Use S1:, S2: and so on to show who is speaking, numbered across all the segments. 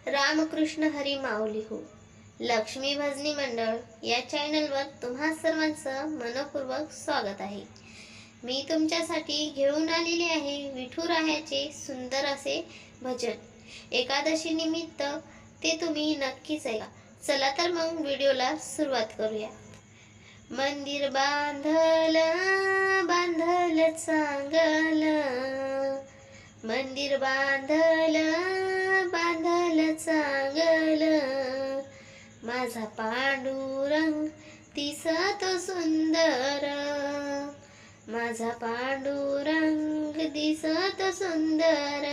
S1: रामकृष्ण हरी माऊली हो. लक्ष्मी भजनी मंडळ या चॅनलवर तुम्हा सर्वांचं मनपूर्वक स्वागत आहे. मी तुमच्यासाठी घेऊन आलेले आहे विठुरायाचे सुंदर असे भजन. एकादशी निमित्त ते तुम्ही नक्कीच ऐका. चला तर मग व्हिडिओला सुरुवात करूया. मंदिर बांधल बांधल चांगल, मंदिर बांधल बांधल चांगल, माझा पांडुरंग दिसतो सुंदर, माझा पांडुरंग दिसतो सुंदर.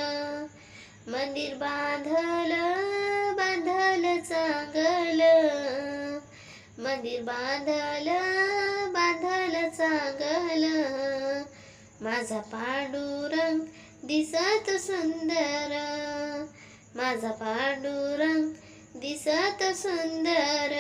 S1: मंदिर बांधल बांधल चांगल, मंदिर बांधल बांधल चांगल, माझा पांडुरंग दिसत सुंदर, माझा पांडुरंग दिसत सुंदर.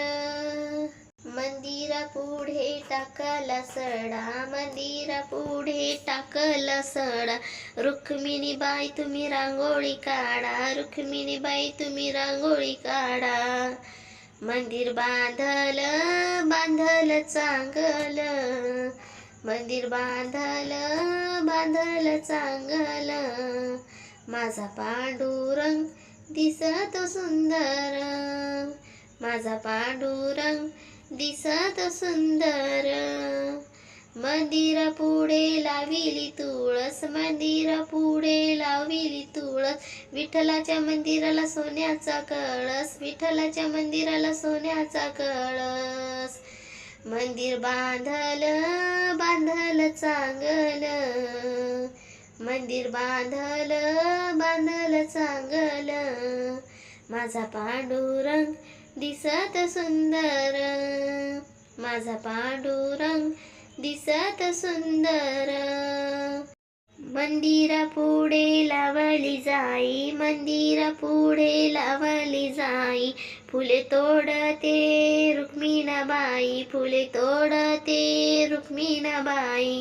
S1: मंदिरा पुढे टाकला सडा, मंदिरा पुढे टाकला सडा, रुक्मिणी बाई तुम्ही रांगोळी काढा, रुक्मिणी बाई तुम्ही रांगोळी काढा. मंदिर बांधल बांधल चांगल, मंदिर बांधल बांधल चांगल, माझा पांडुरंग दिसत सुंदर, माझा पांडुरंग दिसत सुंदर. मंदिरा पुढे लाविली तुळस, मंदिरा पुढे लाविली तुळस, विठ्ठलाच्या मंदिराला सोन्याचा कळस, विठ्ठलाच्या मंदिराला सोन्याचा कळस. मंदिर बांधल बांधल चांगल, मंदिर बांधल बांधल चांगल, माझा पांडुरंग दिसत सुंदर, माझा पांडुरंग दिसत सुंदर. मंदिरा पुढे लावली जाई, मंदिरा पुढे लावली जाई, फुले तोडते रुक्मिणाबाई, फुले तोडते रुक्मिणाबाई.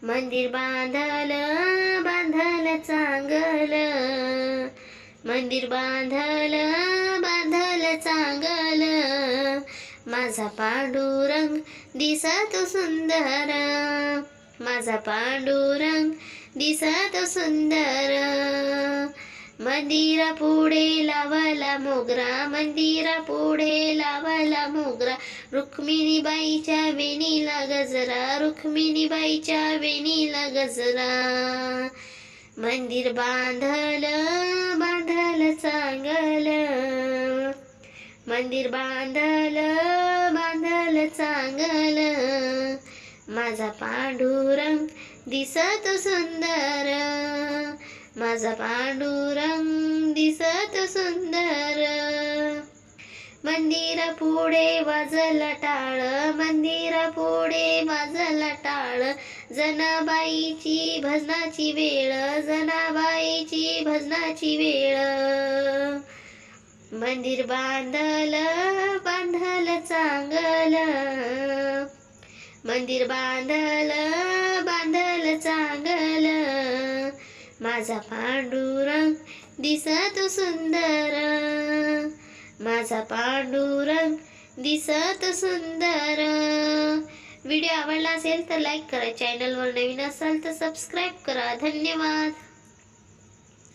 S1: मंदिर बांधल बांधल चांगल, मंदिर बांधल बांधल चांगल, माझा पांडुरंग दिसत सुंदर, माझा पांडुरंग दिसत सुंदर. मंदिरा पुढे लावला मोगरा, मंदिरा पुढे लावला मोगरा, रुक्मिणीबाईच्या वेणीला गजरा, रुक्मिणीबाईच्या वेणीला गजरा. मंदिर बांधल बांधल चांगल, मंदिर बांधल बांधल चांगल, माझा पांडुरंग दिसत सुंदर, माझा पांडुरंग दिसत सुंदर. मंदिरा पुढे वाजला टाळ, मंदिरा पुढे वाजला टाळ, जनाबाईची भजनाची वेळ, जनाबाईची भजनाची वेळ. मंदिर बांधल बांधल चांगल, मंदिर बांधल बांधल चांगल, माझा पांडुरंग दिसत सुंदर, माझा पांडुरंग दिसत सुंदर. व्हिडिओ आवडला असेल तर लाईक करा, चॅनलवर नवीन असाल तर सबस्क्राईब करा. धन्यवाद.